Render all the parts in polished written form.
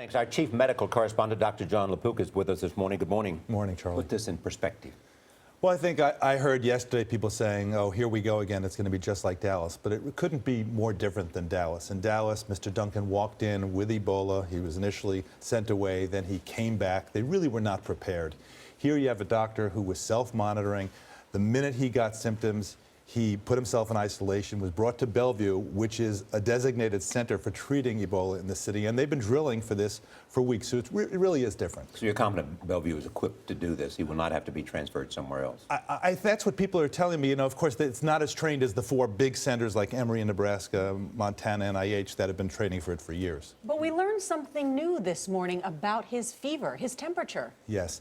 Thanks. Our chief medical correspondent, Dr. Jon LaPook, is with us this morning. Good morning. Morning, Charlie. Put this in perspective. Well, I think I heard yesterday people saying, oh, here we go again, it's going to be just like Dallas. But it couldn't be more different than Dallas. In Dallas, Mr. Duncan walked in with Ebola. He was initially sent away, then he came back. They really were not prepared. Here you have a doctor who was self-monitoring. The minute he got symptoms, he put himself in isolation, was brought to Bellevue, which is a designated center for treating Ebola in the city. And they've been drilling for this for weeks, so it really is different. So you're confident Bellevue is equipped to do this? He will not have to be transferred somewhere else? That's what people are telling me. You know, of course, it's not as trained as the four big centers like Emory in Nebraska, Montana, NIH that have been training for it for years. But we learned something new this morning about his fever, his temperature. Yes.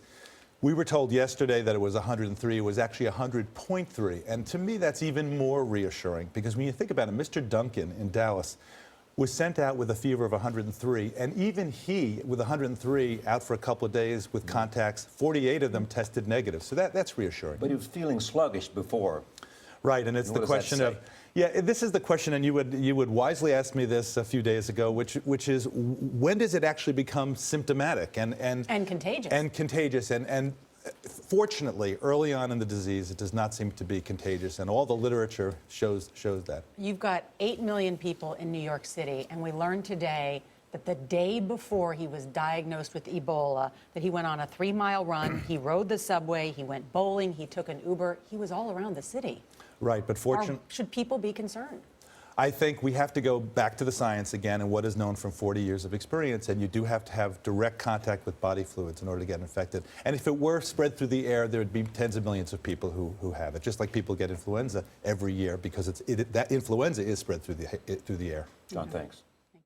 We were told yesterday that it was 103. It was actually 100.3. And to me, that's even more reassuring because when you think about it, Mr. Duncan in Dallas was sent out with a fever of 103. And even he, with 103, out for a couple of days with contacts, 48 of them tested negative. So that's reassuring. But he was feeling sluggish before. Right, and it's the question of, yeah, this is the question, and you would wisely ask me this a few days ago, which is when does it actually become symptomatic and contagious? And contagious, and fortunately, early on in the disease, it does not seem to be contagious, and all the literature shows that. You've got 8 million people in New York City, and we learned today that the day before he was diagnosed with Ebola, that he went on a 3-mile run, he rode the subway, he went bowling, he took an Uber, he was all around the city. Right, but Should people be concerned? I think we have to go back to the science again and what is known from 40 years of experience, and you do have to have direct contact with body fluids in order to get infected. And if it were spread through the air, there would be tens of millions of people who have it, just like people get influenza every year because that influenza is spread through the air. John, thanks.